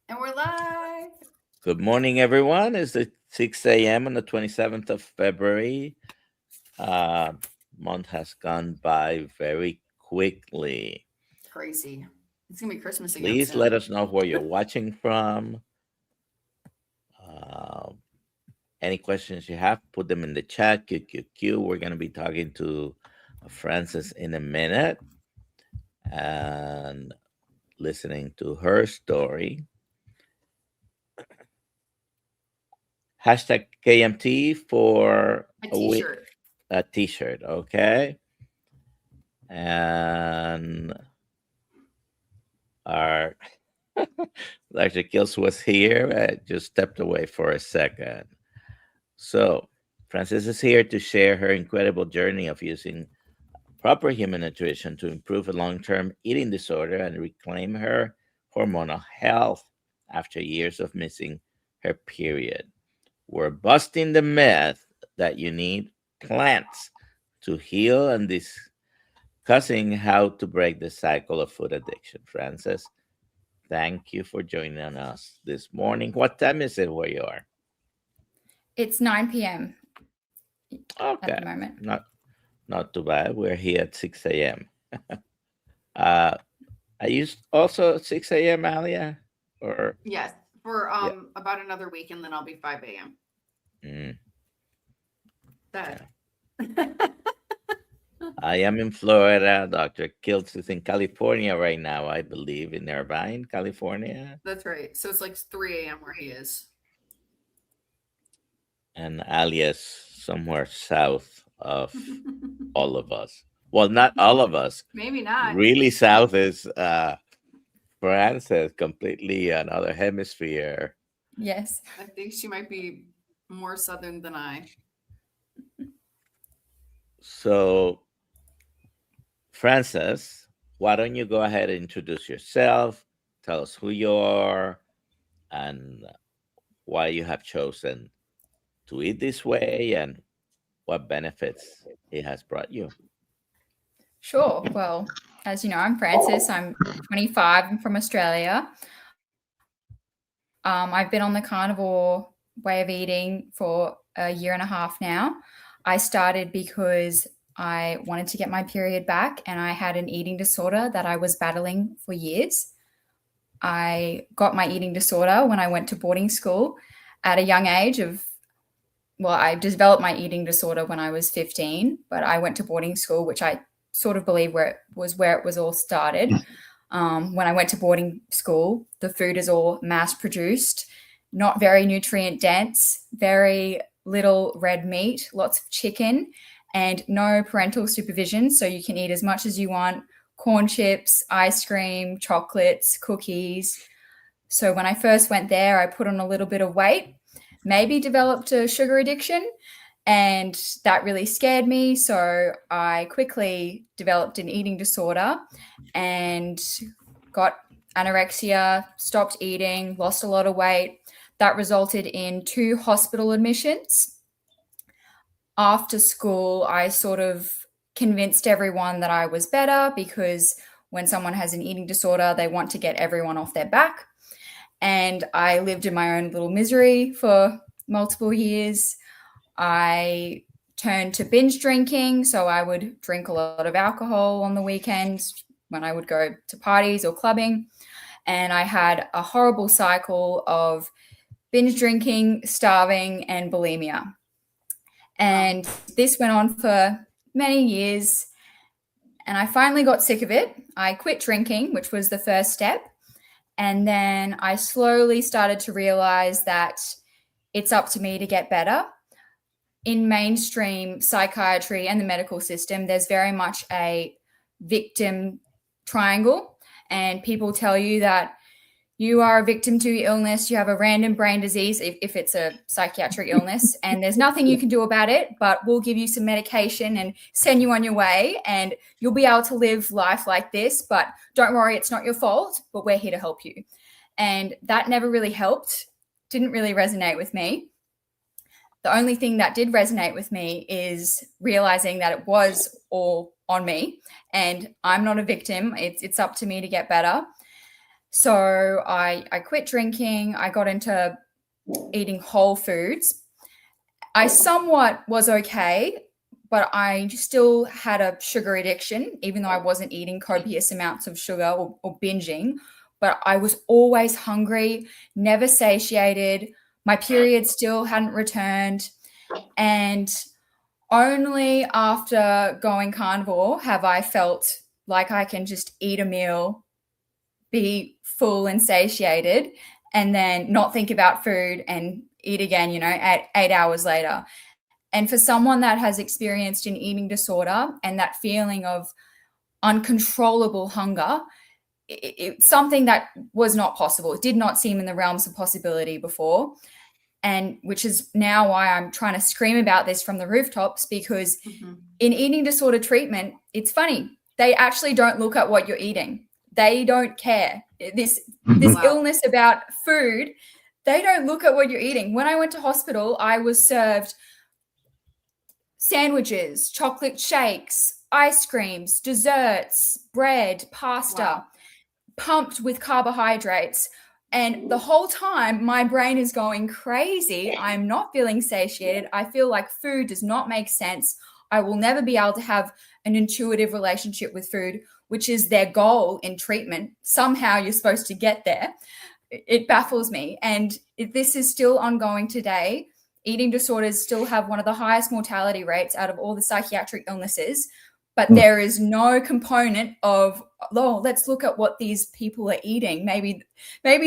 And we're live. Good morning, everyone. It's the 6 a.m. on the 27th of February. Month has gone by very quickly. It's crazy. It's going to be Christmas again. Please soon. let us know where you're watching from. Any questions you have, put them in the chat. QQQ. We're going to be talking to Frances in a minute and listening to her story. Hashtag KMT for a t-shirt. A t-shirt, okay. And our Dr. Kiltz was here. I just stepped away for a second. So Frances is here to share her incredible journey of using proper human nutrition to improve a long-term eating disorder and reclaim her hormonal health after years of missing her period. We're busting the myth that you need plants to heal and discussing how to break the cycle of food addiction. Frances, thank you for joining us this morning. What time is it where you are? It's 9 p.m. Okay. At the moment. Not too bad. We're here at 6 a.m. Are you also 6 a.m., Alia? Or yes, for about another week, and then I'll be 5 a.m. That. Yeah. I am in Florida. Dr. Kiltz is in California right now, I believe, in Irvine, California. That's right. So it's like 3 a.m. where he is. And Alia's somewhere south of all of us. Well, not all of us. Maybe not. Really south is Frances, completely another hemisphere. Yes. I think she might be more southern than I. So, Frances, why don't you go ahead and introduce yourself, tell us who you are, and why you have chosen to eat this way and what benefits it has brought you. Sure. Well, as you know, I'm Frances. I'm 25. I'm from Australia. I've been on the carnivore way of eating for a year and a half now. I started because I wanted to get my period back, and I had an eating disorder that I was battling for years. I got my eating disorder when I went to boarding school at a young age I developed my eating disorder when I was 15, but I went to boarding school, which I sort of believe where it was all started. When I went to boarding school, the food is all mass produced, not very nutrient dense, very little red meat, lots of chicken, and no parental supervision. So you can eat as much as you want, corn chips, ice cream, chocolates, cookies. So when I first went there, I put on a little bit of weight, maybe developed a sugar addiction, and that really scared me. So I quickly developed an eating disorder and got anorexia, stopped eating, lost a lot of weight. That resulted in 2 hospital admissions. After school, I sort of convinced everyone that I was better, because when someone has an eating disorder, they want to get everyone off their back. And I lived in my own little misery for multiple years. I turned to binge drinking. So I would drink a lot of alcohol on the weekends when I would go to parties or clubbing. And I had a horrible cycle of binge drinking, starving, and bulimia. And this went on for many years. And I finally got sick of it. I quit drinking, which was the first step. And then I slowly started to realize that it's up to me to get better. In mainstream psychiatry and the medical system, there's very much a victim triangle. And people tell you that you are a victim to your illness, you have a random brain disease if it's a psychiatric illness, and there's nothing you can do about it, but we'll give you some medication and send you on your way, and you'll be able to live life like this, but don't worry, it's not your fault, but we're here to help you. And that never really helped, didn't really resonate with me. The only thing that did resonate with me is realizing that it was all on me, and I'm not a victim. It's up to me to get better. So I quit drinking. I got into eating whole foods. I somewhat was okay, but I still had a sugar addiction, even though I wasn't eating copious amounts of sugar or binging. But I was always hungry, never satiated. My period still hadn't returned. And only after going carnivore have I felt like I can just eat a meal, be full and satiated, and then not think about food and eat again, at 8 hours later. And for someone that has experienced an eating disorder and that feeling of uncontrollable hunger, it's something that was not possible. It did not seem in the realms of possibility before. And which is now why I'm trying to scream about this from the rooftops, because in eating disorder treatment, it's funny. They actually don't look at what you're eating. They don't care. This illness about food, they don't look at what you're eating. When I went to hospital, I was served sandwiches, chocolate shakes, ice creams, desserts, bread, pasta, pumped with carbohydrates. And the whole time my brain is going crazy. I'm not feeling satiated. I feel like food does not make sense. I will never be able to have an intuitive relationship with food, which is their goal in treatment. Somehow you're supposed to get there. It baffles me. And this is still ongoing today. Eating disorders still have one of the highest mortality rates out of all the psychiatric illnesses, but there is no component of, let's look at what these people are eating. Maybe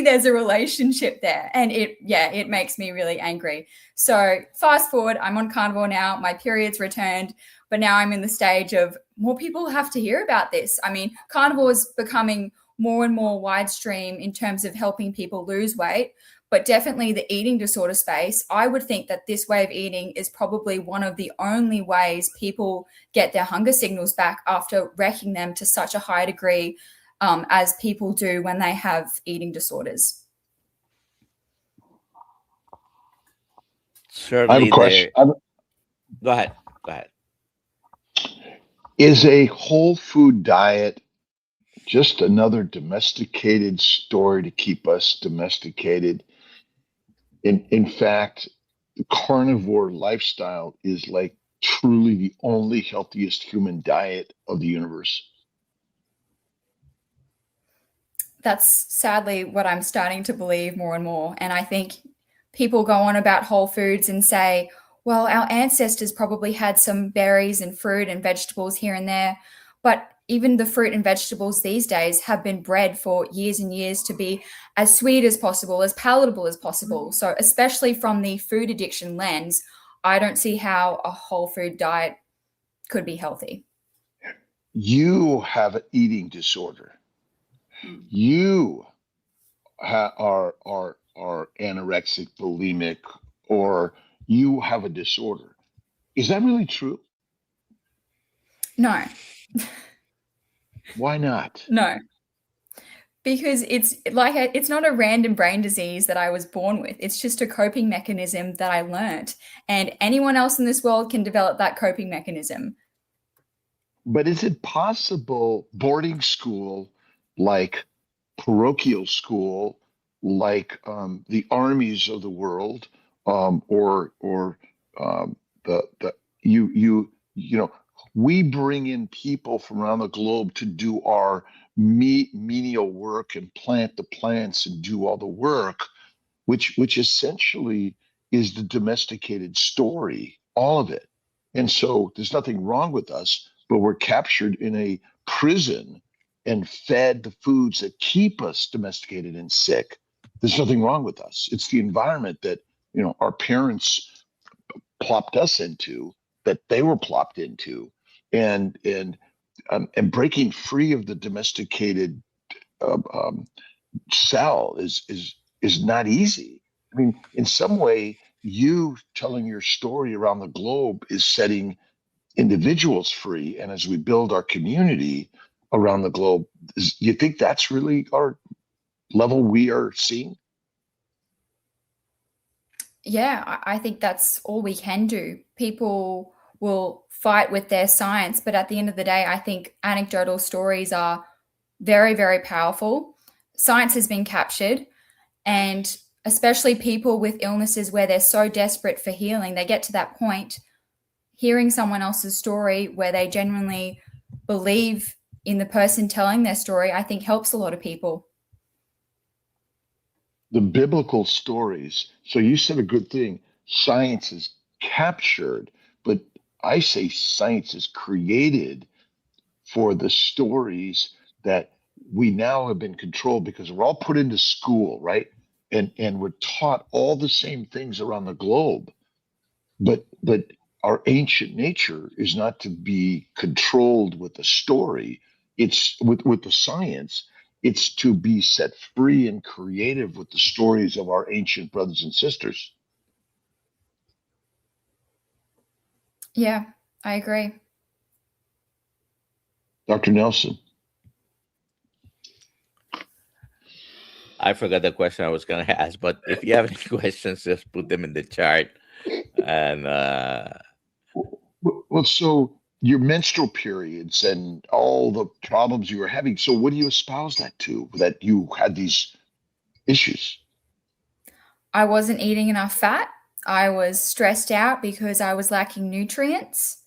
there's a relationship there. And it makes me really angry. So fast forward, I'm on carnivore now. My period's returned, but now I'm in the stage of more people have to hear about this. I mean, carnivore is becoming more and more widestream in terms of helping people lose weight. But definitely the eating disorder space, I would think that this way of eating is probably one of the only ways people get their hunger signals back after wrecking them to such a high degree as people do when they have eating disorders. Certainly, I have a question. Go ahead. Is a whole food diet just another domesticated story to keep us domesticated? In fact, the carnivore lifestyle is like truly the only healthiest human diet of the universe. That's sadly what I'm starting to believe more and more. And I think people go on about whole foods and say, well, our ancestors probably had some berries and fruit and vegetables here and there. But even the fruit and vegetables these days have been bred for years and years to be as sweet as possible, as palatable as possible. So especially from the food addiction lens, I don't see how a whole food diet could be healthy. You have an eating disorder. You are anorexic, bulimic, or you have a disorder. Is that really true? No. Why not? No. Because it's not a random brain disease that I was born with. It's just a coping mechanism that I learned. And anyone else in this world can develop that coping mechanism. But is it possible boarding school, like parochial school, like the armies of the world, we bring in people from around the globe to do our menial work and plant the plants and do all the work, which essentially is the domesticated story, all of it. And so there's nothing wrong with us, but we're captured in a prison and fed the foods that keep us domesticated and sick. There's nothing wrong with us. It's the environment that our parents plopped us into, that they were plopped into, and breaking free of the domesticated cell is not easy. I mean, in some way, you telling your story around the globe is setting individuals free, and as we build our community around the globe, you think that's really our level we are seeing? Yeah, I think that's all we can do. People will fight with their science, but at the end of the day, I think anecdotal stories are very, very powerful. science has been captured, and especially people with illnesses where they're so desperate for healing, they get to that point, hearing someone else's story where they genuinely believe in the person telling their story, I think helps a lot of people. The biblical stories. So you said a good thing. Science is captured, but I say science is created for the stories that we now have been controlled, because we're all put into school, right? And we're taught all the same things around the globe. But our ancient nature is not to be controlled with the story. It's with the science. It's to be set free and creative with the stories of our ancient brothers and sisters. Yeah, I agree. Dr. Nelson. I forgot the question I was going to ask, but if you have any questions, just put them in the chat. And Well, so your menstrual periods and all the problems you were having. So what do you espouse that to, that you had these issues? I wasn't eating enough fat. I was stressed out because I was lacking nutrients.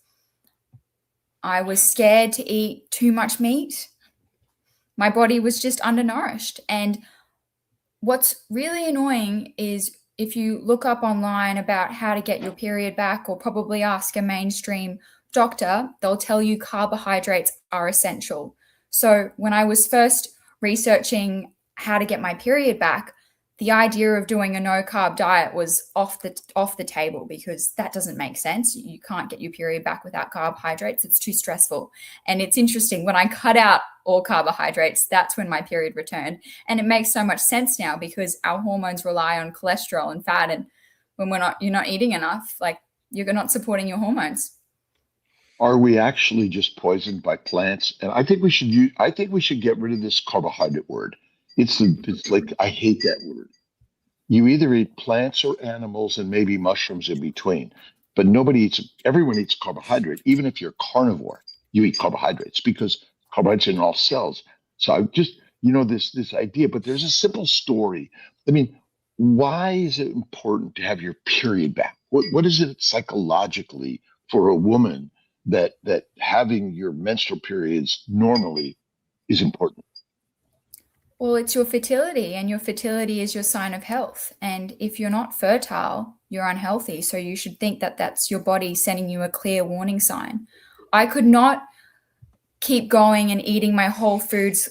I was scared to eat too much meat. My body was just undernourished. And what's really annoying is if you look up online about how to get your period back, or probably ask a mainstream doctor, they'll tell you carbohydrates are essential. So when I was first researching how to get my period back, the idea of doing a no-carb diet was off the table, because that doesn't make sense. You can't get your period back without carbohydrates. It's too stressful. And it's interesting, when I cut out all carbohydrates, that's when my period returned. And it makes so much sense now, because our hormones rely on cholesterol and fat. And when you're not eating enough, like, you're not supporting your hormones. Are we actually just poisoned by plants? And I think we should get rid of this carbohydrate word. It's like, I hate that word. You either eat plants or animals and maybe mushrooms in between, but everyone eats carbohydrate. Even if you're carnivore, you eat carbohydrates, because carbohydrates are in all cells. So I just, this idea, but there's a simple story. I mean, why is it important to have your period back? What is it psychologically for a woman that having your menstrual periods normally is important? Well, it's your fertility, and your fertility is your sign of health. And if you're not fertile, you're unhealthy. So you should think that that's your body sending you a clear warning sign. I could not keep going and eating my whole foods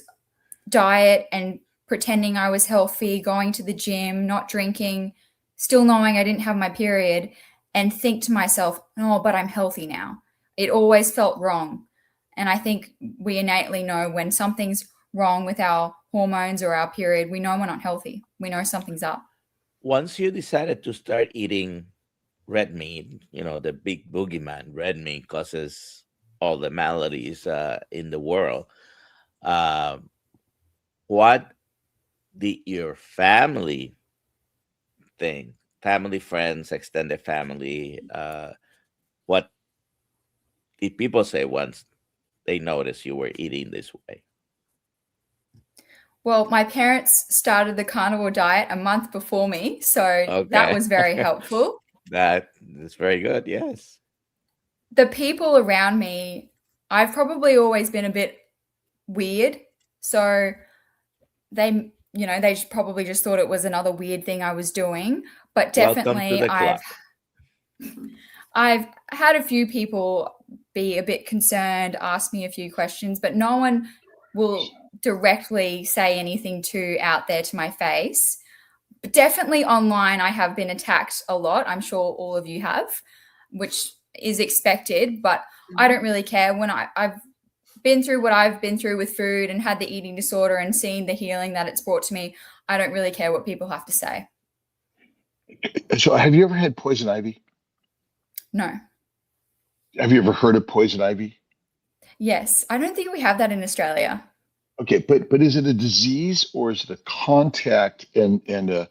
diet and pretending I was healthy, going to the gym, not drinking, still knowing I didn't have my period, and think to myself, oh, but I'm healthy now. It always felt wrong. And I think we innately know when something's wrong with our hormones or our period, we know we're not healthy. We know something's up. Once you decided to start eating red meat, the big boogeyman, red meat causes all the maladies in the world. What did your family think? Family, friends, extended family, what did people say once they noticed you were eating this way? Well, my parents started the carnivore diet a month before me, so that was very helpful. That is very good, yes. The people around me, I've probably always been a bit weird, so they probably just thought it was another weird thing I was doing. But definitely, I've had a few people be a bit concerned, ask me a few questions, but no one will directly say anything out there to my face. But definitely online, I have been attacked a lot. I'm sure all of you have, which is expected, but I don't really care. When I've been through what I've been through with food and had the eating disorder and seen the healing that it's brought to me, I don't really care what people have to say. So have you ever had poison ivy? No. Have you ever heard of poison ivy? Yes. I don't think we have that in Australia. Okay, but is it a disease, or is it a contact and a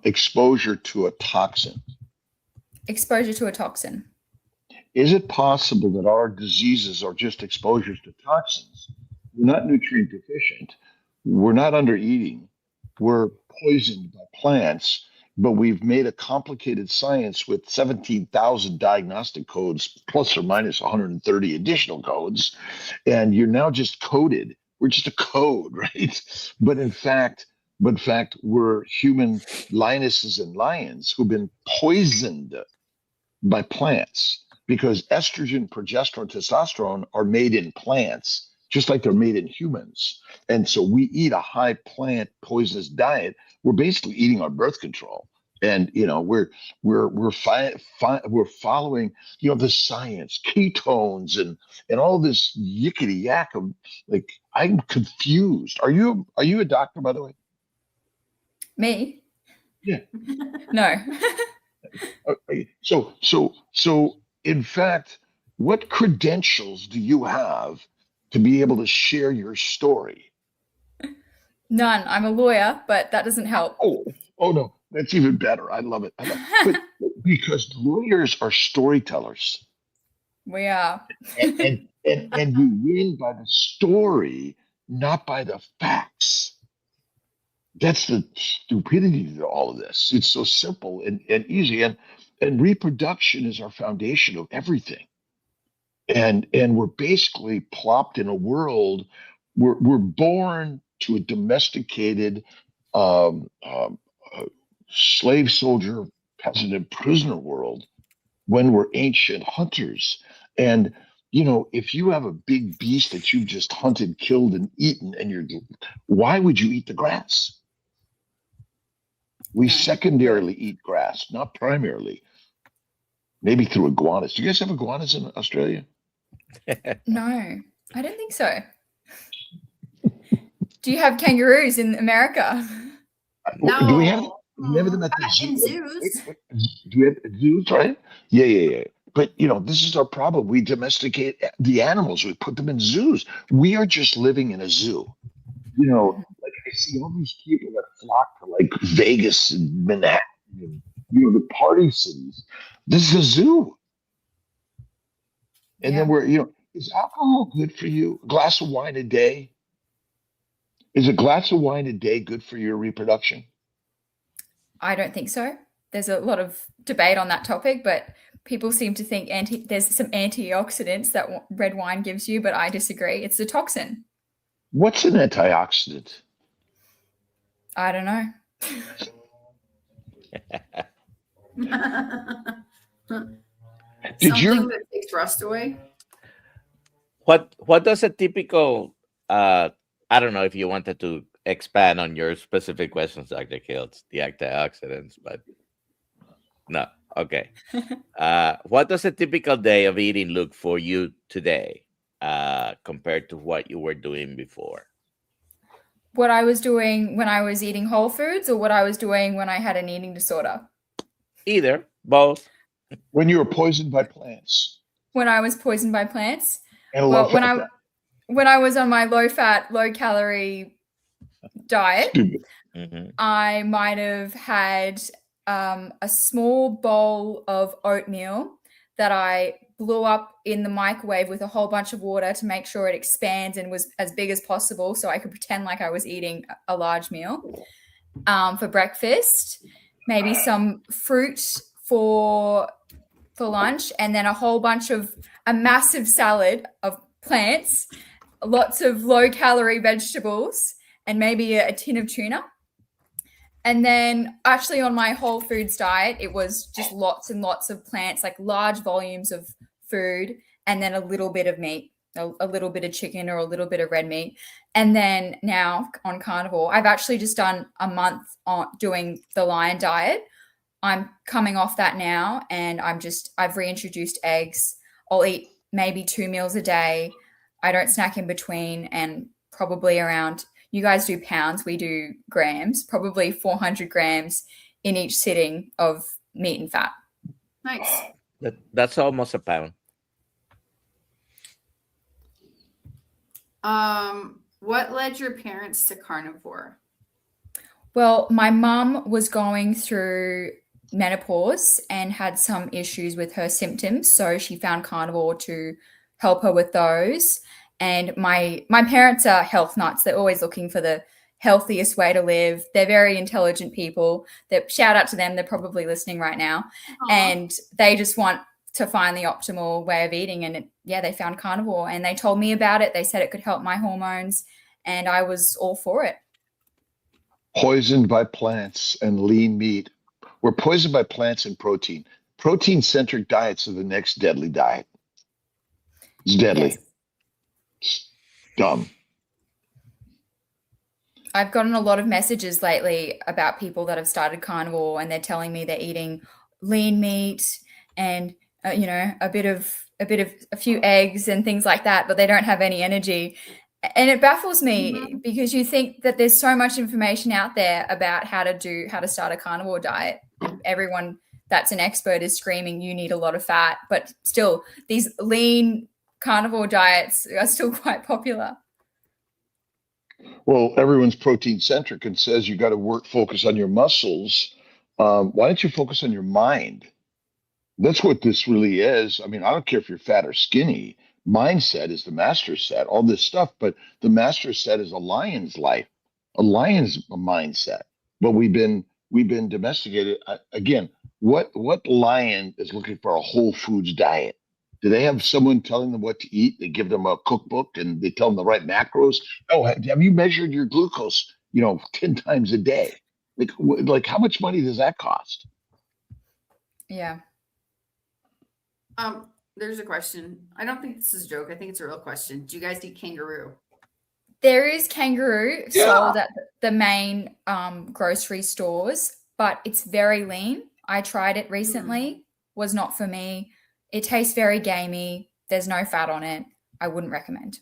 exposure to a toxin? Exposure to a toxin. Is it possible that our diseases are just exposures to toxins? We're not nutrient deficient, we're not under eating. We're poisoned by plants, but we've made a complicated science with 17,000 diagnostic codes, plus or minus 130 additional codes. And you're now just coded. We're just a code, right? But in fact, we're human lionesses and lions who've been poisoned by plants because estrogen, progesterone, testosterone are made in plants, just like they're made in humans. And so we eat a high plant poisonous diet. We're basically eating our birth control. And we're following the science, ketones and all this yickety yak of like I'm confused. Are you a doctor, by the way? Me? Yeah. No. Okay. So in fact, what credentials do you have to be able to share your story? None. I'm a lawyer, but that doesn't help. Oh no, that's even better. I love it. But because lawyers are storytellers, We are. and you win by the story, not by the facts. That's the stupidity to all of this. It's so simple and easy. And reproduction is our foundation of everything. And we're basically plopped in a world. We're born to a domesticated slave soldier, peasant, and prisoner world when we're ancient hunters. And if you have a big beast that you've just hunted, killed, and eaten, why would you eat the grass? We secondarily eat grass, not primarily. Maybe through iguanas. Do you guys have iguanas in Australia? No, I don't think so. Do you have kangaroos in America? No. Do we have them at the Not in zoo? zoos. Do we have zoos, right? Yeah. But this is our problem. We domesticate the animals. We put them in zoos. We are just living in a zoo. Like I see all these people that flock to like Vegas and Manhattan, and, the party cities. This is a zoo. And then is alcohol good for you? A glass of wine a day? Is a glass of wine a day good for your reproduction? I don't think so. There's a lot of debate on that topic, but people seem to think there's some antioxidants that red wine gives you, but I disagree. It's a toxin. What's an antioxidant? I don't know. Something that takes rust away. What does a typical I don't know if you wanted to expand on your specific questions, Dr. Kiltz, the antioxidants, but no. Okay. What does a typical day of eating look for you today compared to what you were doing before? What I was doing when I was eating whole foods, or what I was doing when I had an eating disorder? Either, both. When you were poisoned by plants. When I was poisoned by plants? And well, when I was on my low-fat, low-calorie diet, Mm-hmm. I might have had a small bowl of oatmeal that I blew up in the microwave with a whole bunch of water to make sure it expands and was as big as possible so I could pretend like I was eating a large meal for breakfast. Maybe some fruit for lunch, and then a massive salad of plants, lots of low-calorie vegetables, and maybe a tin of tuna. And then actually on my whole foods diet, it was just lots and lots of plants, like large volumes of food, and then a little bit of meat, a little bit of chicken or a little bit of red meat. And then now on carnivore, I've actually just done a month on doing the lion diet. I'm coming off that now, and I've reintroduced eggs. I'll eat maybe 2 meals a day. I don't snack in between, and probably around, you guys do pounds, we do grams, probably 400 grams in each sitting of meat and fat. Nice. That's almost a pound. What led your parents to carnivore? Well, my mum was going through menopause and had some issues with her symptoms, so she found carnivore to help her with those. And my parents are health nuts. They're always looking for the healthiest way to live. They're very intelligent people. Shout out to them. They're probably listening right now. And they just want to find the optimal way of eating. And they found carnivore and they told me about it. They said it could help my hormones and I was all for it. Poisoned by plants and lean meat. We're poisoned by plants and protein. Protein-centric diets are the next deadly diet. It's deadly. Yes. It's dumb. I've gotten a lot of messages lately about people that have started carnivore and they're telling me they're eating lean meat and a few eggs and things like that, but they don't have any energy. And it baffles me because you think that there's so much information out there about how to start a carnivore diet. And everyone that's an expert is screaming, you need a lot of fat, but still these lean carnivore diets are still quite popular. Well, everyone's protein centric and says you got to focus on your muscles. Why don't you focus on your mind? That's what this really is. I mean, I don't care if you're fat or skinny. Mindset is the master set, all this stuff, but the master set is a lion's life, a lion's mindset. But we've been domesticated. Again, what lion is looking for a whole foods diet? Do they have someone telling them what to eat? They give them a cookbook and they tell them the right macros. Oh, have you measured your glucose, 10 times a day? Like how much money does that cost? Yeah. There's a question. I don't think this is a joke. I think it's a real question. Do you guys eat kangaroo? There is kangaroo sold at the main grocery stores, but it's very lean. I tried it recently. Was not for me. It tastes very gamey. There's no fat on it. I wouldn't recommend.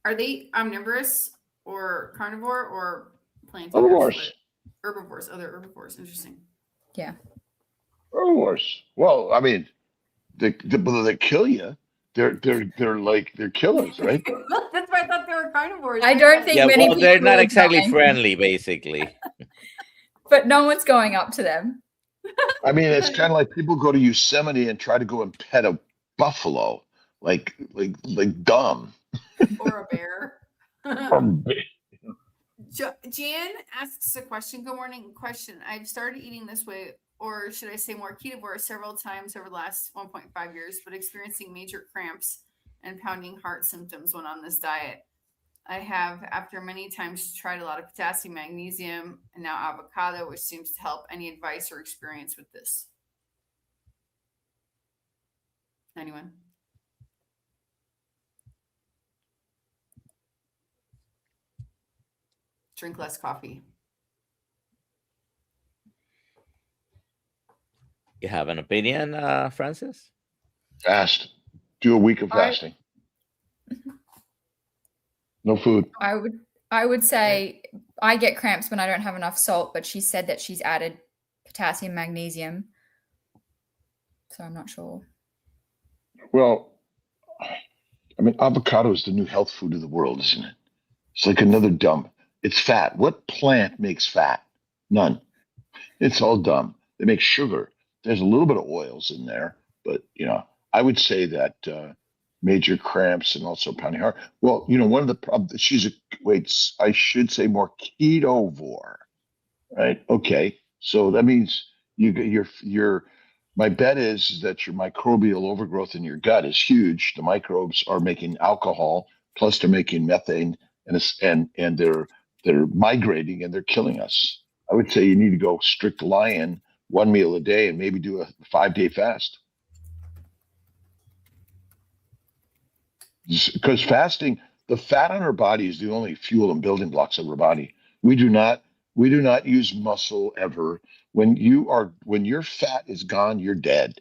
Are they omnivorous or carnivore or plant? Herbivores. Herbivores. Other herbivores. Interesting. Yeah. Herbivores. Well, I mean, they kill you. They're killers, right? That's why I thought they were carnivores. I don't think many people they're not exactly dying. friendly, basically. But no one's going up to them. I mean, it's kind of like people go to Yosemite and try to go and pet a buffalo, like dumb. Or a bear. Jan asks a question. Good morning. Question. I've started eating this way, or should I say more ketovore, several times over the last 1.5 years, but experiencing major cramps and pounding heart symptoms when on this diet. I have, after many times, tried a lot of potassium, magnesium, and now avocado, which seems to help. Any advice or experience with this? Anyone? Drink less coffee. You have an opinion, Francis? Fast. Do a week of fasting. No food. I would say I get cramps when I don't have enough salt, but she said that she's added potassium, magnesium. So I'm not sure. Well, I mean, avocado is the new health food of the world, isn't it? It's like another dumb. It's fat. What plant makes fat? None. It's all dumb. They make sugar. There's a little bit of oils in there, but I would say that major cramps and also pounding heart. Well, one of the problems, I should say more ketovore, right? Okay. So that means my bet is that your microbial overgrowth in your gut is huge. The microbes are making alcohol, plus they're making methane and they're migrating and they're killing us. I would say you need to go strict lion, 1 meal a day and maybe do a 5-day fast. Because fasting, the fat on our body is the only fuel and building blocks of our body. We do not use muscle ever. When your fat is gone, you're dead.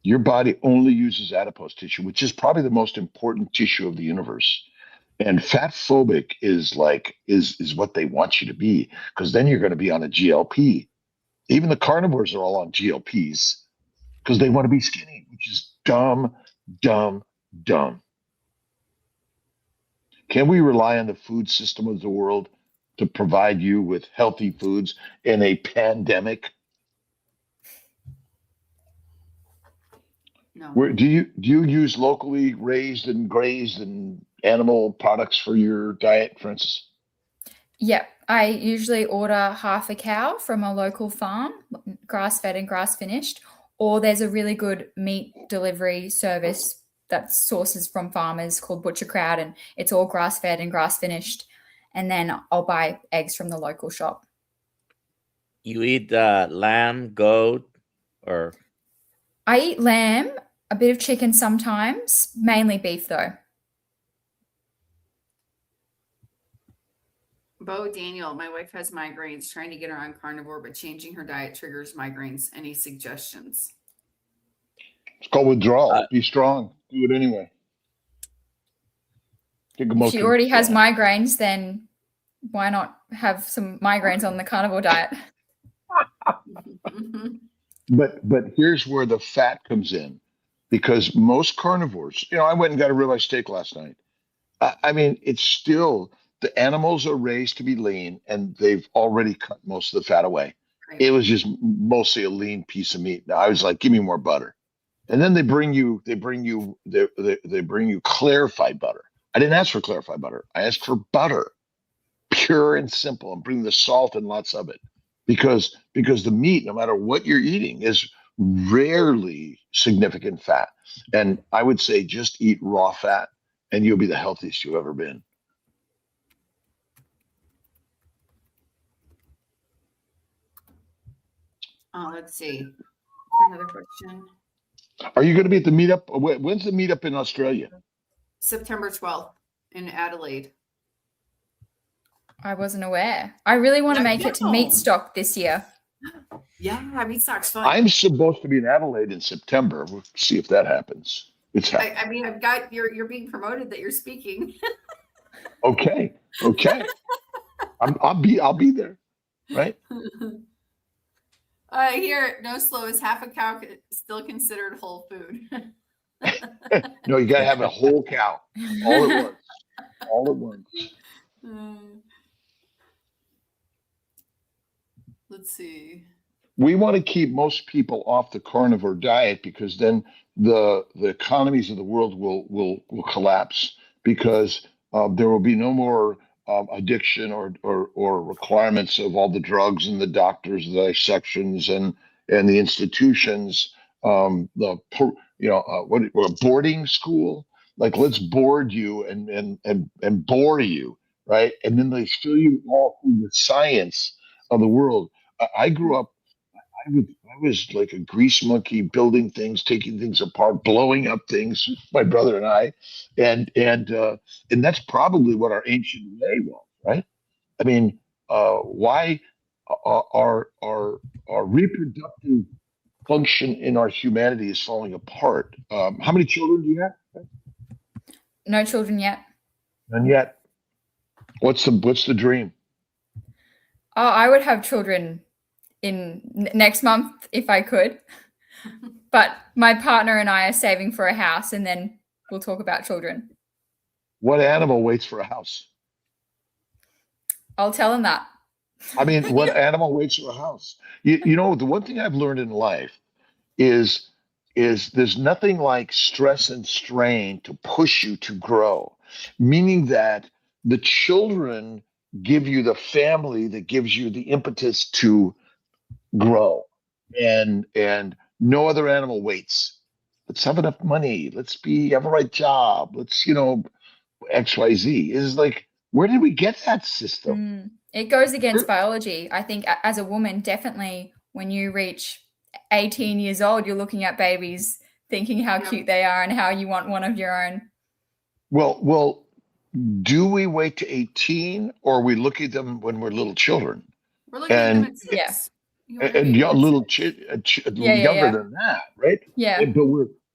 Your body only uses adipose tissue, which is probably the most important tissue of the universe. And fat phobic is what they want you to be, because then you're going to be on a GLP. Even the carnivores are all on GLPs because they want to be skinny, which is dumb, dumb, dumb. Can we rely on the food system of the world to provide you with healthy foods in a pandemic? No. Do you use locally raised and grazed and animal products for your diet, Francis? Yep. I usually order half a cow from a local farm, grass-fed and grass-finished, or there's a really good meat delivery service that sources from farmers called Butcher Crowd, and it's all grass-fed and grass-finished. And then I'll buy eggs from the local shop. You eat lamb, goat, or I eat lamb, a bit of chicken sometimes, mainly beef though. Bo Daniel, my wife has migraines, trying to get her on carnivore, but changing her diet triggers migraines. Any suggestions? It's called withdrawal. Be strong. Do it anyway. Take a If she Motrin. already has migraines, then why not have some migraines on the carnivore diet? But here's where the fat comes in, because most carnivores, I went and got a ribeye steak last night. I mean, it's still, the animals are raised to be lean, and they've already cut most of the fat away. Right. It was just mostly a lean piece of meat. Now I was like, give me more butter. And then they bring you clarified butter. I didn't ask for clarified butter. I asked for butter, pure and simple, and bring the salt and lots of it. Because the meat, no matter what you're eating, is rarely significant fat. And I would say just eat raw fat and you'll be the healthiest you've ever been. Let's see. Another question. Are you going to be at the meetup? When's the meetup in Australia? September 12th in Adelaide. I wasn't aware. I really want to make it to meat stock this year. Yeah, meat stock's fun. I'm supposed to be in Adelaide in September. We'll see if that happens. It's happening. I mean, I've got you're being promoted that you're speaking. Okay. I'll be there, right? Here, no slow is half a cow still considered whole food. No, you got to have a whole cow all at once. All at once. Let's see. We want to keep most people off the carnivore diet, because then the economies of the world will collapse, because there will be no more addiction or requirements of all the drugs and the doctors, the dissections and the institutions. What boarding school? Like, let's board you and bore you, right? And then they fill you all through the science of the world. I grew up. I was like a grease monkey, building things, taking things apart, blowing up things. My brother and I, and that's probably what our ancient way was, right? I mean, why our reproductive function in our humanity is falling apart? How many children do you have? No children yet. None yet. What's the dream? Oh, I would have children in next month if I could. But my partner and I are saving for a house, and then we'll talk about children. What animal waits for a house? I'll tell him that. I mean, what animal waits for a house? You know, the one thing I've learned in life is there's nothing like stress and strain to push you to grow, meaning that the children give you the family that gives you the impetus to grow, and no other animal waits. Let's have enough money. Let's have a right job. Let's, XYZ is like, where did we get that system? It goes against biology. I think as a woman, definitely when you reach 18 years old, you're looking at babies thinking how cute they are and how you want one of your own. Well, do we wait to 18, or we look at them when we're little children? We're looking at them at 6. And young, younger than that, right? Yeah.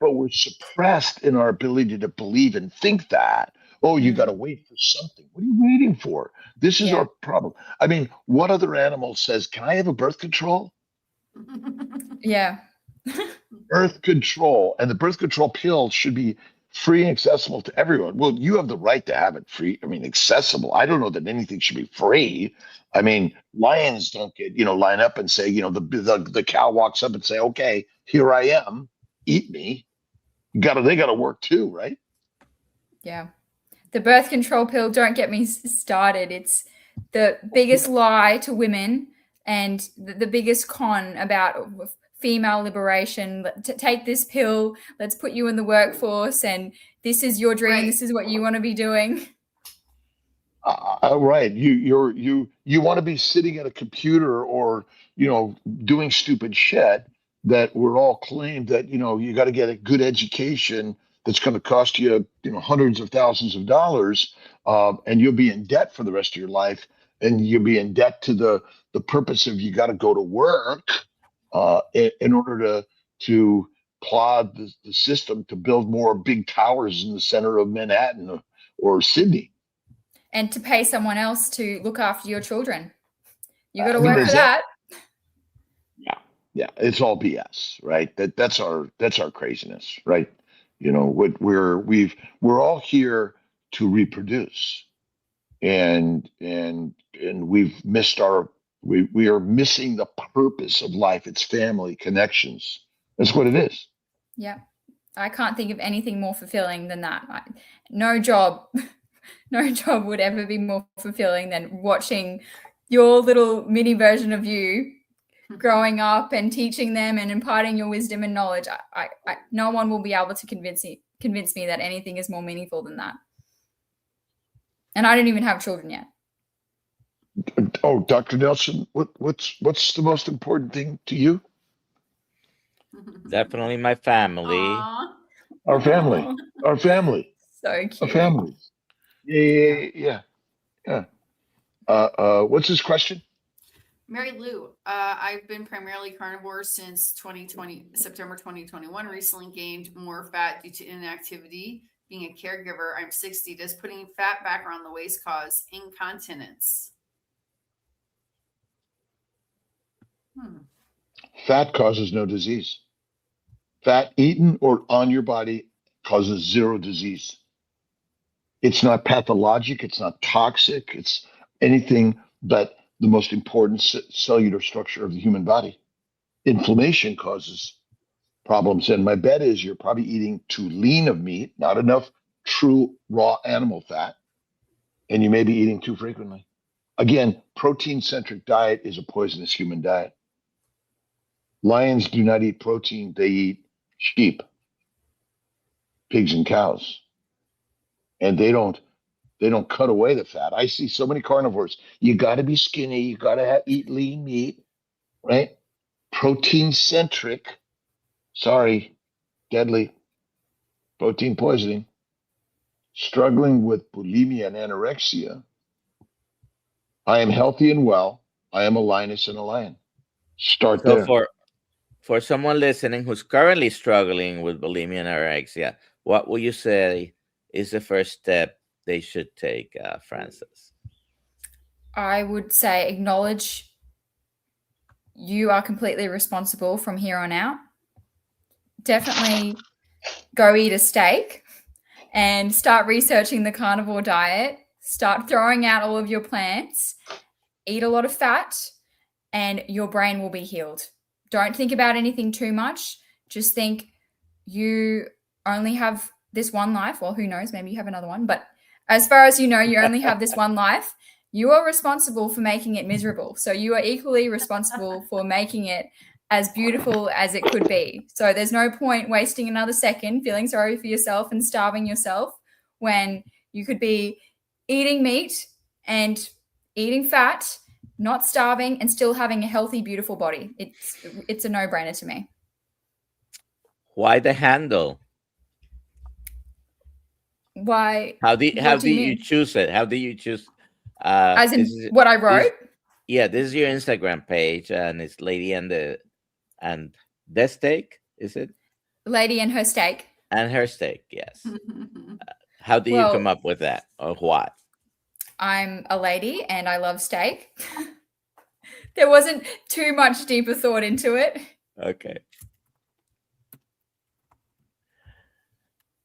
But we're suppressed in our ability to believe and think that. Oh, you got to wait for something. What are you waiting for? This is our problem. I mean, what other animal says, "Can I have a birth control?" Yeah. Birth control, and the birth control pill should be free and accessible to everyone. Well, you have the right to have it free. I mean, accessible. I don't know that anything should be free. I mean, lions don't get, line up and say, the cow walks up and say, "Okay, here I am, eat me." They got to work too, right? Yeah. The birth control pill, don't get me started. It's the biggest lie to women and the biggest con about female liberation. Take this pill, let's put you in the workforce, and this is your dream. Right. This is what you want to be doing. Right. You want to be sitting at a computer or, doing stupid shit that we're all claimed that, you got to get a good education that's going to cost you, hundreds of thousands of dollars, and you'll be in debt for the rest of your life, and you'll be in debt to the purpose of you got to go to work in order to plod the system to build more big towers in the center of Manhattan or Sydney. And to pay someone else to look after your children. You got to I mean, work for that. Yeah, it's all BS, right? That's our craziness, right? We're all here to reproduce, and we've missed we are missing the purpose of life. It's family connections. That's what it is. Yeah, I can't think of anything more fulfilling than that. No job would ever be more fulfilling than watching your little mini version of you growing up and teaching them and imparting your wisdom and knowledge. No one will be able to convince me that anything is more meaningful than that. And I don't even have children yet. Oh, Dr. Nelson, what's the most important thing to you? Definitely my family. Aww. Our family. Our family. So cute. Our family. Yeah. What's his question? Mary Lou, I've been primarily carnivore since September 2021. Recently gained more fat due to inactivity. Being a caregiver, I'm 60. Does putting fat back around the waist cause incontinence? Fat causes no disease. Fat eaten or on your body causes zero disease. It's not pathologic. It's not toxic. It's anything but the most important cellular structure of the human body. Inflammation causes problems. And my bet is you're probably eating too lean of meat, not enough true raw animal fat, and you may be eating too frequently. Again, protein-centric diet is a poisonous human diet. Lions do not eat protein. They eat sheep, pigs, and cows. And they don't cut away the fat. I see so many carnivores. You got to be skinny. You got to eat lean meat, right? Protein-centric. Sorry, deadly. Protein poisoning. Struggling with bulimia and anorexia. I am healthy and well. I am a lioness and a lion. Start So there. for someone listening who's currently struggling with bulimia and anorexia, what will you say is the first step they should take, Frances? I would say acknowledge you are completely responsible from here on out. Definitely go eat a steak and start researching the carnivore diet. Start throwing out all of your plants. Eat a lot of fat and your brain will be healed. Don't think about anything too much. Just think you only have this one life. Well, who knows? Maybe you have another one. But as far as you know, you only have this one life. You are responsible for making it miserable. So you are equally responsible for making it as beautiful as it could be. So there's no point wasting another second feeling sorry for yourself and starving yourself when you could be eating meat and eating fat, not starving, and still having a healthy, beautiful body. It's a no-brainer to me. Why the handle? Why? How do you you choose it? How do you choose? As in what I wrote? This is your Instagram page, and it's Lady and the steak, is it? Lady and her steak. And her steak, yes. How do you come up with that, or what? I'm a lady and I love steak. There wasn't too much deeper thought into it. Okay.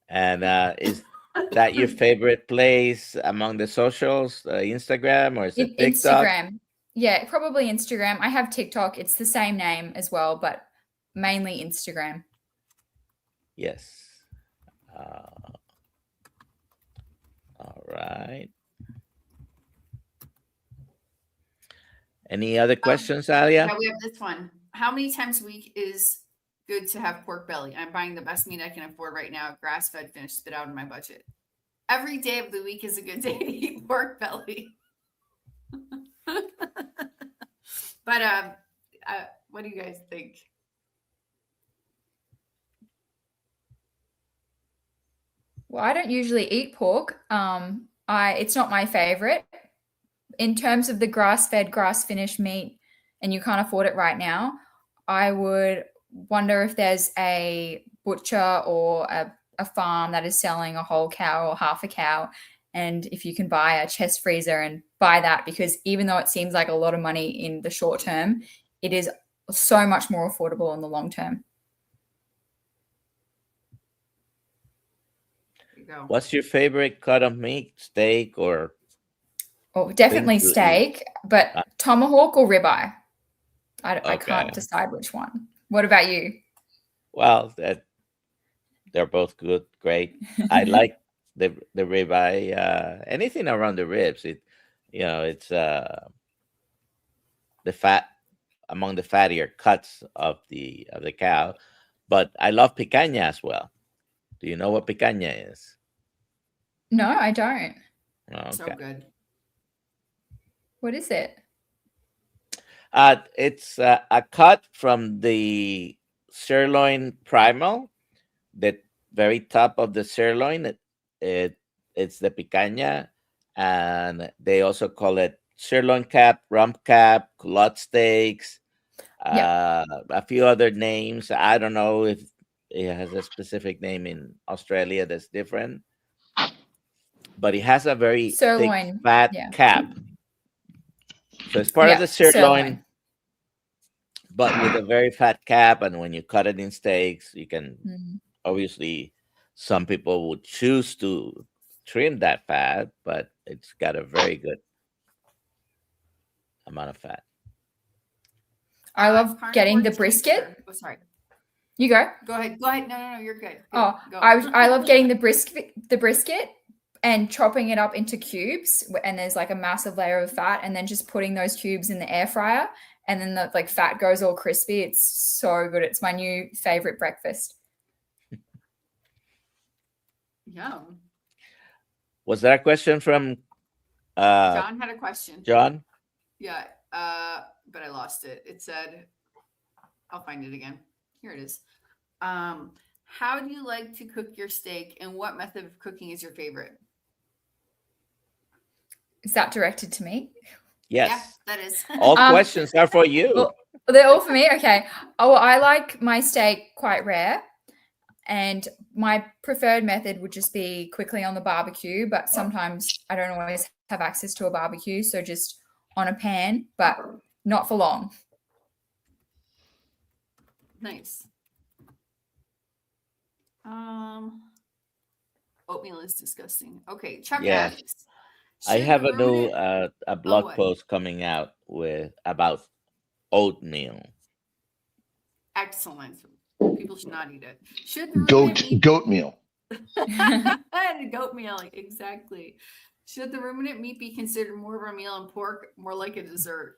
And is that your favorite place among the socials, Instagram, or is it TikTok? Instagram. Yeah, probably Instagram. I have TikTok. It's the same name as well, but mainly Instagram. Yes. All right. Any other questions, Alia? Yeah, we have this one. How many times a week is good to have pork belly? I'm buying the best meat I can afford right now. Grass-fed, finished, spit out in my budget. Every day of the week is a good day to eat pork belly. But what do you guys think? Well, I don't usually eat pork. It's not my favorite. In terms of the grass-fed, grass-finished meat, and you can't afford it right now, I would wonder if there's a butcher or a farm that is selling a whole cow or half a cow, and if you can buy a chest freezer and buy that, because even though it seems like a lot of money in the short term, it is so much more affordable in the long term. What's your favorite cut of meat, steak or? Oh, definitely steak, but tomahawk or ribeye. I can't decide which one. What about you? Well, they're both good, great. I like the ribeye. Anything around the ribs, it's the fat among the fattier cuts of the cow. But I love picanha as well. Do you know what picanha is? No, I don't. Okay. So good. What is it? It's a cut from the sirloin primal, the very top of the sirloin. It's the picanha, and they also call it sirloin cap, rump cap, culotte steaks, a few other names. I don't know if it has a specific name in Australia that's different, but it has a very sirloin, thick, fat cap. So it's part of the sirloin, but with a very fat cap. And when you cut it in steaks, you can obviously, some people would choose to trim that fat, but it's got a very good amount of fat. I love getting the brisket. Oh, sorry. You go. Go ahead. No, you're good. Go. I love getting the brisket and chopping it up into cubes, and there's like a massive layer of fat, and then just putting those cubes in the air fryer, and then the fat goes all crispy. It's so good. It's my new favorite breakfast. Yum. Was that a question from John had a question. John? Yeah, but I lost it. It said, I'll find it again. Here it is. How do you like to cook your steak, and what method of cooking is your favorite? Is that directed to me? Yes. Yeah, that is. All questions are for you. Well, they're all for me? Okay. Oh, I like my steak quite rare, and my preferred method would just be quickly on the barbecue, but sometimes I don't always have access to a barbecue, so just on a pan, but not for long. Nice. Oatmeal is disgusting. Okay, Chuck asks, I have a new a blog post coming out about oatmeal. Excellent. People should not eat it. Should the goat meal? Goat meal, exactly. Should the ruminant meat be considered more of a meal and pork more like a dessert?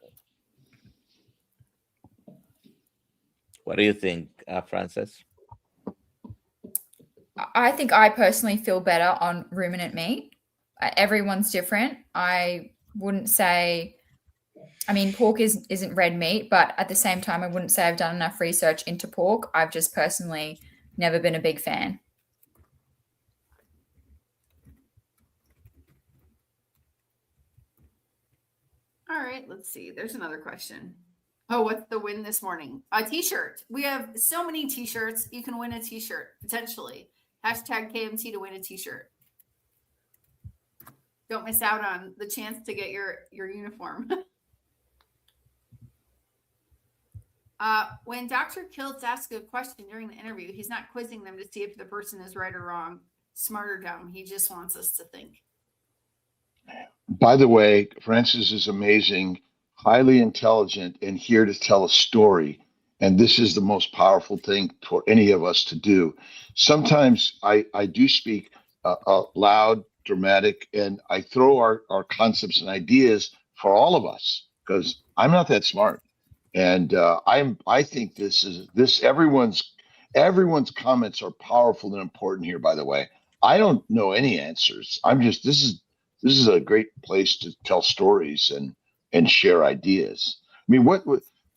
What do you think, Frances? I think I personally feel better on ruminant meat. Everyone's different. I wouldn't say, I mean, pork isn't red meat, but at the same time, I wouldn't say I've done enough research into pork. I've just personally never been a big fan. All right, let's see. There's another question. Oh, what's the win this morning? A t-shirt. We have so many t-shirts. You can win a t-shirt, potentially. Hashtag KMT to win a t-shirt. Don't miss out on the chance to get your uniform. When Dr. Kiltz asks a question during the interview, he's not quizzing them to see if the person is right or wrong, smart or dumb. He just wants us to think. By the way, Frances is amazing, highly intelligent, and here to tell a story. And this is the most powerful thing for any of us to do. Sometimes I do speak loud, dramatic, and I throw our concepts and ideas for all of us, because I'm not that smart. And I think everyone's comments are powerful and important here, by the way. I don't know any answers. This is a great place to tell stories and share ideas. I mean,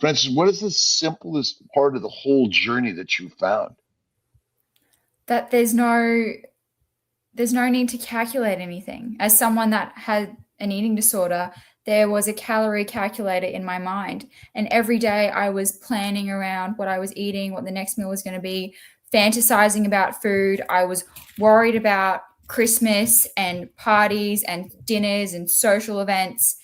Francis, what is the simplest part of the whole journey that you found? That there's no need to calculate anything. As someone that had an eating disorder, there was a calorie calculator in my mind. And every day I was planning around what I was eating, what the next meal was going to be, fantasizing about food. I was worried about Christmas and parties and dinners and social events.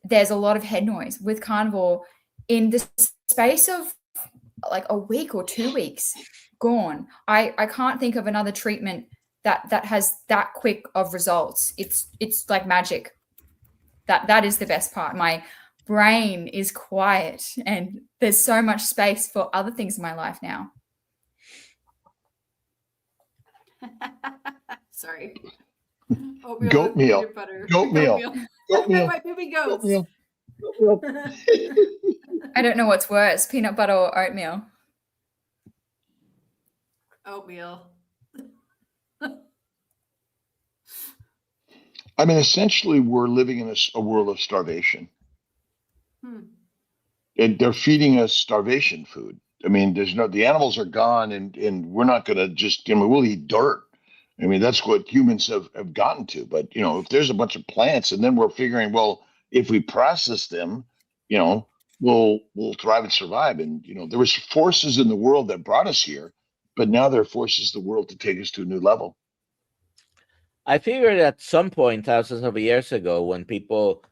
There's a lot of head noise with carnivore. In the space of like a week or 2 weeks, gone. I can't think of another treatment that has that quick of results. It's like magic. That is the best part. My brain is quiet and there's so much space for other things in my life now. Sorry. Goat meal. Goat meal. Goat meal. My baby goats. Goat meal. Goat meal. I don't know what's worse, peanut butter or oatmeal. Oatmeal. I mean, essentially, we're living in a world of starvation. And they're feeding us starvation food. I mean, the animals are gone, and we're not going to just, we'll eat dirt. I mean, that's what humans have gotten to. But, if there's a bunch of plants, and then we're figuring, well, if we process them, we'll thrive and survive. And, there was forces in the world that brought us here, but now there are forces in the world to take us to a new level. I figured at some point, thousands of years ago, when people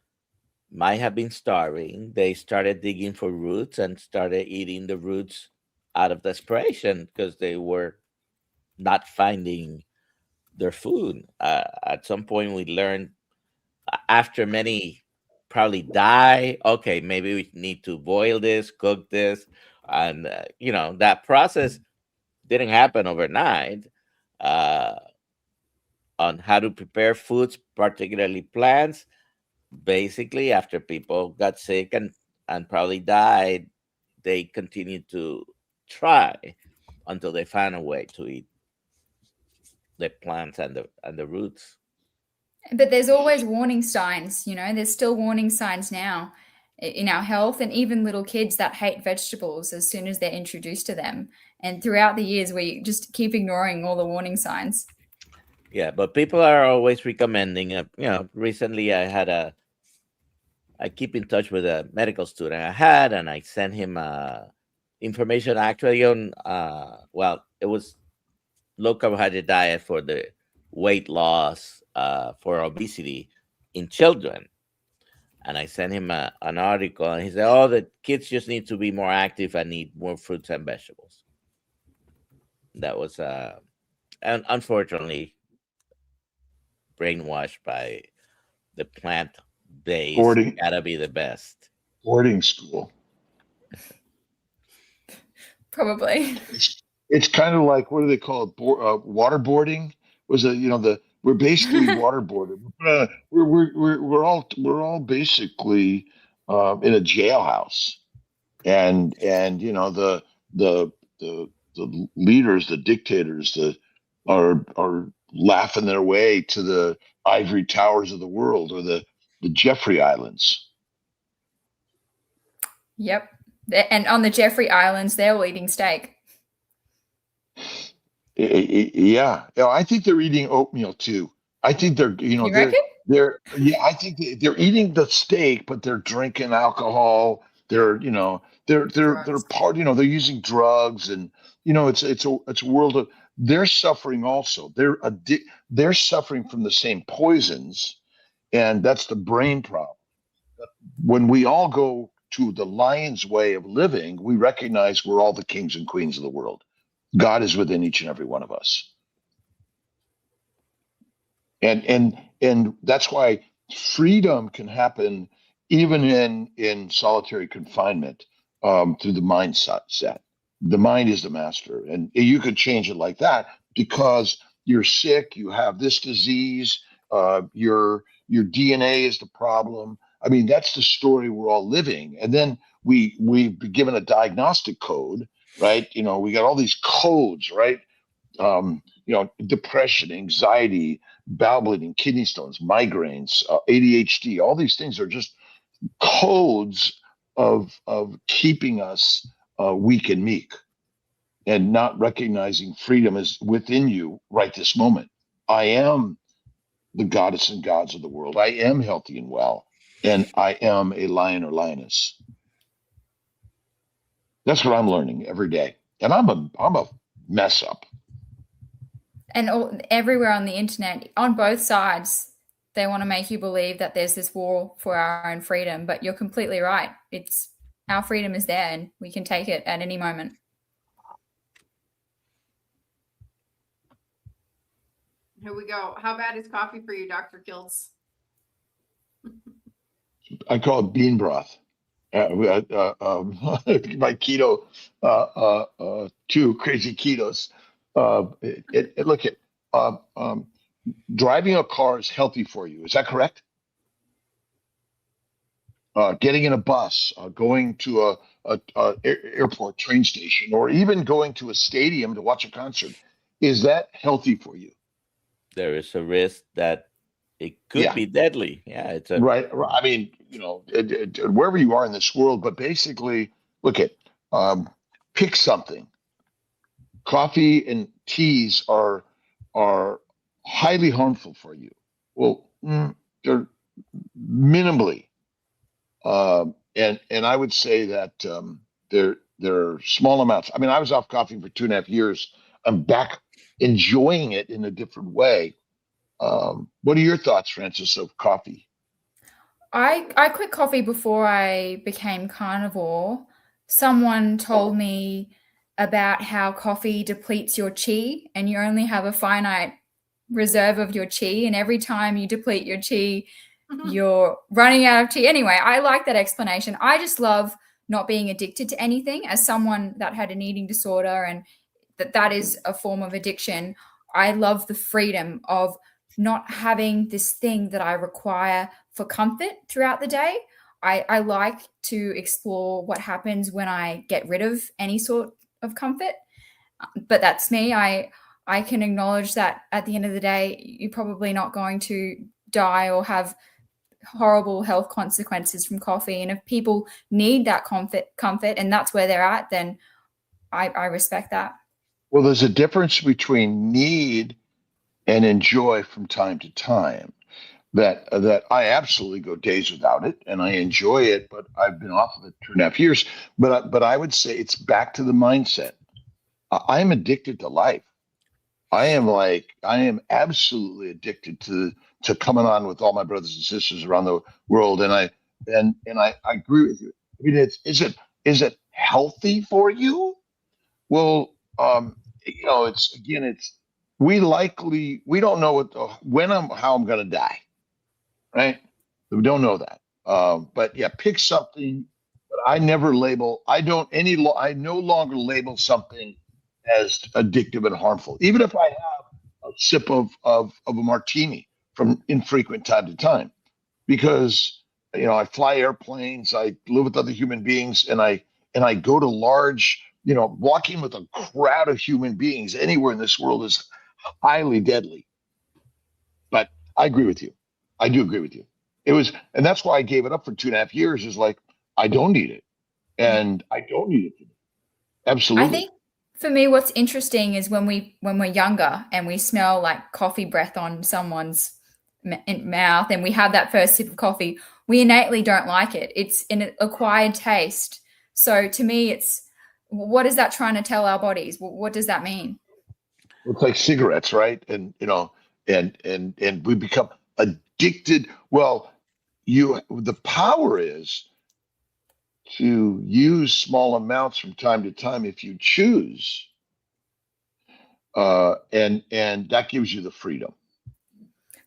might have been starving, they started digging for roots and started eating the roots out of desperation because they were not finding their food. At some point, we learned, after many probably die, okay, maybe we need to boil this, cook this. And, that process didn't happen overnight. On how to prepare foods, particularly plants. Basically, after people got sick and probably died, they continued to try until they found a way to eat the plants and the roots. But there's always warning signs, there's still warning signs now in our health, and even little kids that hate vegetables as soon as they're introduced to them. And throughout the years, we just keep ignoring all the warning signs. Yeah, but people are always recommending. Recently I keep in touch with a medical student I had, and I sent him information actually on it was low carbohydrate diet for the weight loss for obesity in children, and I sent him an article, and he said, "Oh, the kids just need to be more active and eat more fruits and vegetables." That was and unfortunately brainwashed by the plant-based gotta be the best. Boarding school. Probably. It's kind of like, what do they call it? Waterboarding. Was it, we're basically waterboarded. We're all basically in a jailhouse, and the leaders, the dictators, are laughing their way to the ivory towers of the world, or the Jeffrey Islands. Yep. And on the Jeffrey Islands, they're all eating steak. Yeah. I think they're eating oatmeal too. I think they're, You reckon? I think they're eating the steak, but they're drinking alcohol. They're part, they're using drugs, and, it's a world of, they're suffering also. They're suffering from the same poisons, and that's the brain problem. When we all go to the lion's way of living, we recognize we're all the kings and queens of the world. God is within each and every one of us. And that's why freedom can happen even in solitary confinement, through the mindset. The mind is the master, and you could change it like that because you're sick, you have this disease, your DNA is the problem. I mean, that's the story we're all living. And then we've been given a diagnostic code, right? You know, we got all these codes, right? You know, depression, anxiety, bowel bleeding, kidney stones, migraines, ADHD, all these things are just codes of keeping us weak and meek, and not recognizing freedom is within you right this moment. I am the goddess and gods of the world. I am healthy and well, and I am a lion or lioness. That's what I'm learning every day, and I'm a mess up. And everywhere on the internet, on both sides, they want to make you believe that there's this war for our own freedom. But you're completely right. It's our freedom is there, and we can take it at any moment. Here we go. How bad is coffee for you, Dr. Kiltz? I call it bean broth. My keto, 2 crazy ketos. Look at driving a car is healthy for you. Is that correct? Getting in a bus, going to a airport, train station, or even going to a stadium to watch a concert, is that healthy for you? There is a risk that it could be deadly. Yeah, it's a right. I mean, you know, wherever you are in this world, but basically, look at pick something. Coffee and teas are highly harmful for you. Well, they're minimally, and I would say that they're small amounts. I mean, I was off coffee for 2.5 years. I'm back enjoying it in a different way. What are your thoughts, Frances, of coffee? I quit coffee before I became carnivore. Someone told me about how coffee depletes your chi, and you only have a finite reserve of your chi, and every time you deplete your chi, you're running out of chi. Anyway, I like that explanation. I just love not being addicted to anything. As someone that had an eating disorder, and that is a form of addiction, I love the freedom of not having this thing that I require for comfort throughout the day. I like to explore what happens when I get rid of any sort of comfort. But that's me. I can acknowledge that at the end of the day, you're probably not going to die or have horrible health consequences from coffee. And if people need that comfort and that's where they're at, then I respect that. Well, there's a difference between need and enjoy from time to time. That I absolutely go days without it, and I enjoy it, but I've been off of it 2.5 years. But I would say it's back to the mindset. I'm addicted to life. I am absolutely addicted to coming on with all my brothers and sisters around the world, and I agree with you. I mean, is it healthy for you? Well, you know, we don't know how I'm going to die, right? We don't know that. But yeah, pick something. But I never label. I no longer label something as addictive and harmful, even if I have a sip of a martini from infrequent time to time, because you know I fly airplanes, I live with other human beings, and I go to large. You know, walking with a crowd of human beings anywhere in this world is highly deadly. But I agree with you. I do agree with you. And that's why I gave it up for 2.5 years. Is like I don't need it, and I don't need it today. Absolutely. I think for me, what's interesting is when we're younger and we smell like coffee breath on someone's mouth, and we have that first sip of coffee, we innately don't like it. It's an acquired taste. So to me, what is that trying to tell our bodies? What does that mean? It's like cigarettes, right? And you know, and we become addicted. Well, the power is to use small amounts from time to time if you choose, and that gives you the freedom.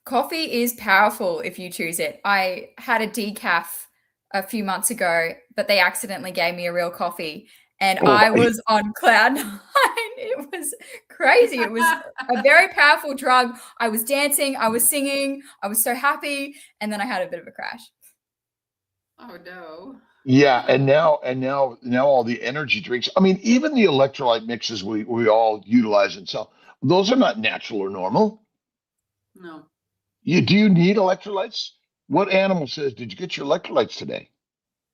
Coffee is powerful if you choose it. I had a decaf a few months ago, but they accidentally gave me a real coffee. And I was on cloud 9. It was crazy. It was a very powerful drug. I was dancing. I was singing. I was so happy. And then I had a bit of a crash. Oh no. Yeah, and now all the energy drinks. I mean, even the electrolyte mixes we all utilize and sell, those are not natural or normal. No. Do you need electrolytes? What animal says, did you get your electrolytes today?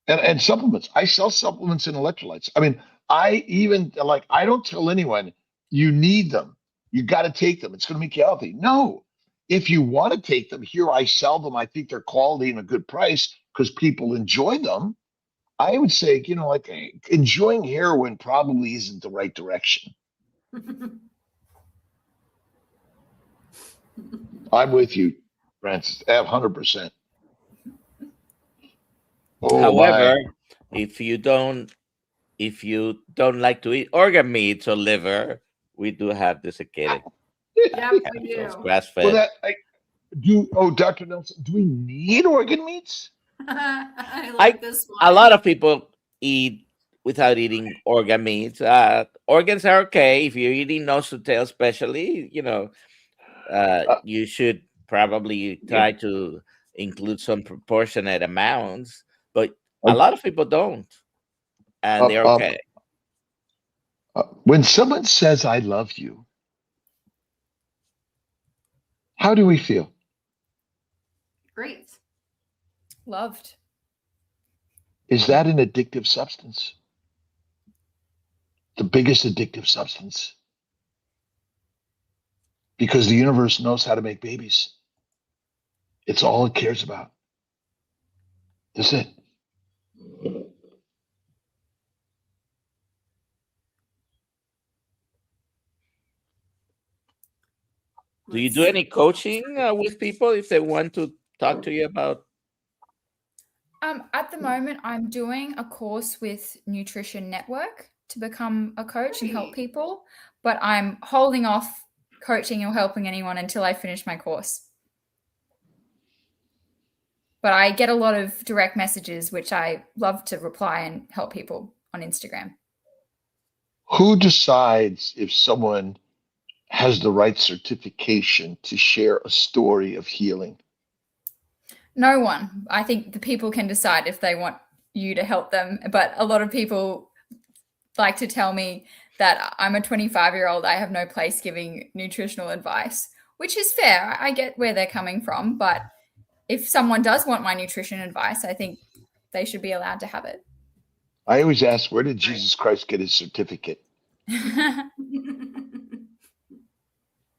And supplements. I sell supplements and electrolytes. I mean, I don't tell anyone you need them. You got to take them. It's going to make you healthy. No. If you want to take them, here I sell them. I think they're quality and a good price because people enjoy them. I would say, like enjoying heroin probably isn't the right direction. I'm with you, Francis. 100%. Oh However, my. if you don't like to eat organ meats or liver, we do have desiccated Yeah, we capsules, do. grass Well, fed. Dr. Nelson, do we need organ meats? I like this one. A lot of people eat without eating organ meats. Organs are okay if you're eating nose to tail, especially. You should probably try to include some proportionate amounts, but a lot of people don't, and they're okay. When someone says, I love you, how do we feel? Great. Loved. Is that an addictive substance? The biggest addictive substance? Because the universe knows how to make babies. It's all it cares about. That's it. Do you do any coaching with people if they want to talk to you about? At the moment, I'm doing a course with Nutrition Network to become a coach and help people, but I'm holding off coaching or helping anyone until I finish my course. But I get a lot of direct messages, which I love to reply and help people on Instagram. Who decides if someone has the right certification to share a story of healing? No one. I think the people can decide if they want you to help them. But a lot of people like to tell me that I'm a 25-year-old. I have no place giving nutritional advice, which is fair. I get where they're coming from. But if someone does want my nutrition advice, I think they should be allowed to have it. I always ask, where did Jesus Christ get his certificate?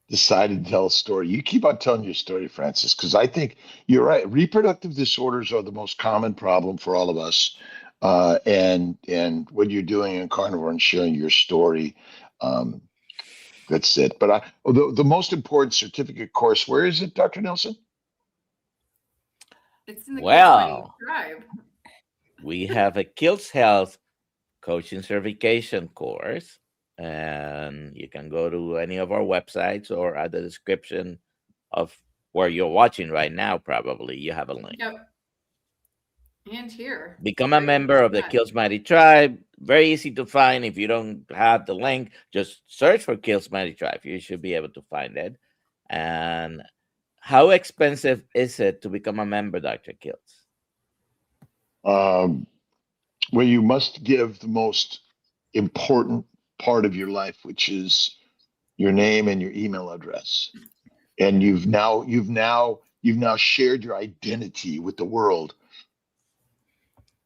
Decided to tell a story. You keep on telling your story, Francis, because I think you're right. Reproductive disorders are the most common problem for all of us. And what you're doing in Carnivore and sharing your story, that's it. But the most important certificate course, where is it, Dr. Nelson? It's in the Well, tribe. We have a Kiltz Health coaching certification course. And you can go to any of our websites or at the description of where you're watching right now. Probably you have a link. Yep. And here. Become a member of the Kiltz Mighty Tribe. Very easy to find. If you don't have the link, just search for Kiltz Mighty Tribe. You should be able to find it. And how expensive is it to become a member, Dr. Kiltz? Well, you must give the most important part of your life, which is your name and your email address. And you've now shared your identity with the world.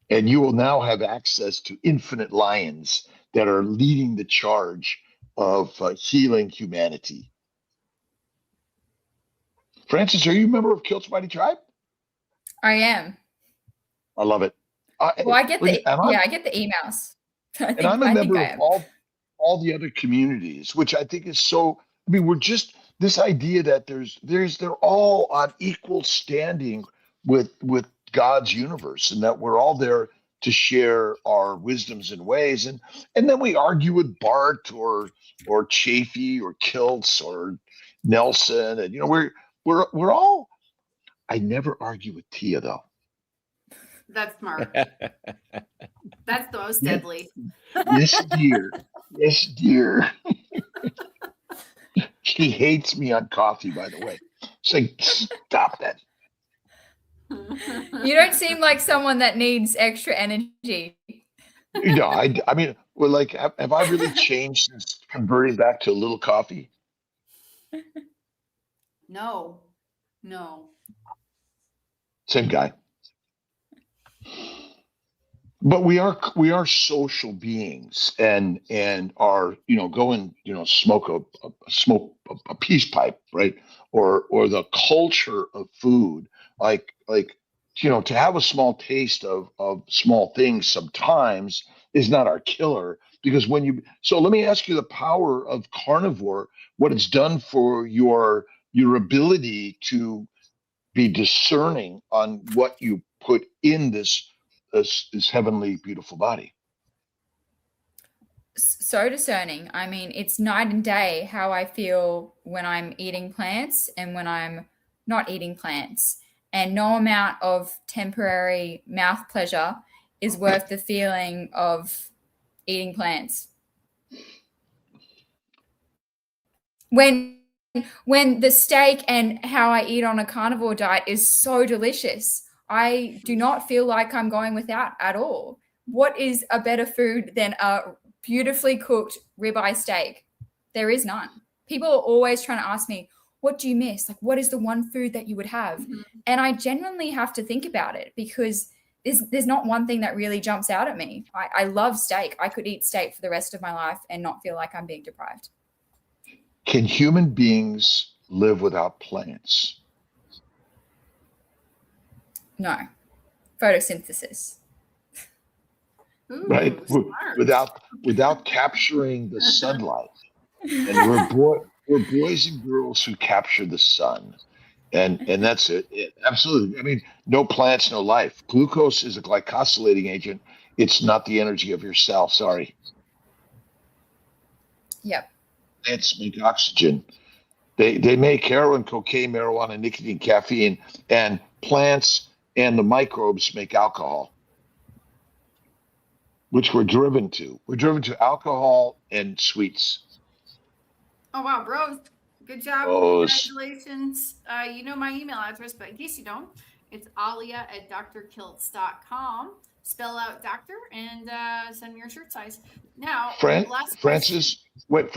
And you will now have access to infinite lions that are leading the charge of healing humanity. Francis, are you a member of Kiltz Mighty Tribe? I am. I love it. Well, I get the emails. And I'm a member of all the other communities, which I think is so. I mean, we're just this idea that they're all on equal standing with God's universe, and that we're all there to share our wisdoms and ways, and then we argue with Bart or Chafee or Kiltz or Nelson, and we're all. I never argue with Tia though. That's smart. That's the most deadly. Yes, dear. Yes, dear. She hates me on coffee, by the way. It's like, stop that. You don't seem like someone that needs extra energy. I mean, well, like, have I really changed since converting back to a little coffee? No. Same guy. But we are social beings, and are, go and, smoke a peace pipe, right? Or the culture of food, like, to have a small taste of small things sometimes is not our killer, because so let me ask you the power of carnivore, what it's done for your ability to be discerning on what you put in this heavenly, beautiful body. So discerning. I mean, it's night and day how I feel when I'm eating plants and when I'm not eating plants. And no amount of temporary mouth pleasure is worth the feeling of eating plants. When the steak and how I eat on a carnivore diet is so delicious, I do not feel like I'm going without at all. What is a better food than a beautifully cooked ribeye steak? There is none. People are always trying to ask me, what do you miss? Like, what is the one food that you would have? Mm-hmm. And I genuinely have to think about it, because there's not one thing that really jumps out at me. I love steak. I could eat steak for the rest of my life and not feel like I'm being deprived. Can human beings live without plants? No. Photosynthesis. Ooh, right? Without capturing the sunlight. And we're boys and girls who capture the sun. And that's it. Absolutely. I mean, no plants, no life. Glucose is a glycosylating agent. It's not the energy of your cell. Sorry. Yep. Plants make oxygen. They make heroin, cocaine, marijuana, nicotine, caffeine, and plants and the microbes make alcohol, which we're driven to. We're driven to alcohol and sweets. Oh, wow, bros. Good job. Bros. Congratulations. You know my email address, but in case you don't, it's alia@drkiltz.com. Spell out doctor and send me your shirt size. Now, Francis, what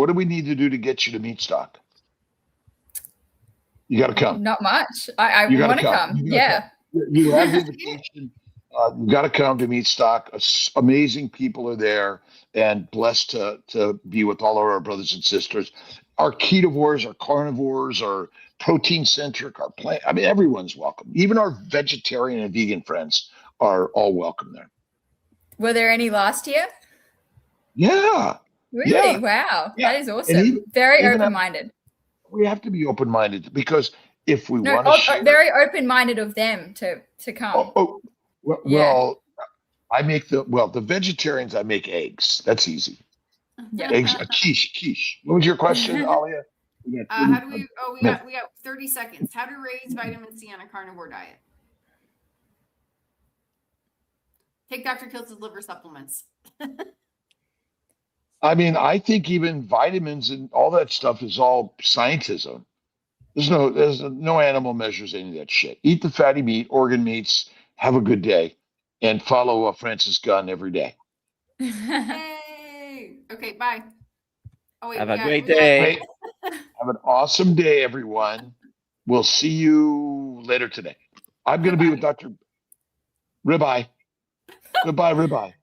do we need to do to get you to meat stock? You got to come. Not much. I want to come. Yeah. You have the invitation. You got to come to meat stock. Amazing people are there, and blessed to be with all of our brothers and sisters. Our ketovores, our carnivores, our protein centric, our plant. I mean, everyone's welcome. Even our vegetarian and vegan friends are all welcome there. Were there any last year? Yeah. Really? Yeah. Wow. Yeah. That is awesome. Very open-minded. We have to be open-minded, because if we want to share, very open-minded of them to come. Well, I make the vegetarians, I make eggs. That's easy. Yeah. Eggs, a quiche. What was your question, Alia? How do we got 30 seconds. How to raise vitamin C on a carnivore diet? Take Dr. Kiltz's liver supplements. I mean, I think even vitamins and all that stuff is all scientism. There's no animal measures any of that shit. Eat the fatty meat, organ meats, have a good day, and follow Francis Gunn every day. Yay! Okay, bye. Oh, wait, have a great day. Have an awesome day, everyone. We'll see you later today. I'm going to be with Dr. Ribeye. Goodbye, Ribeye.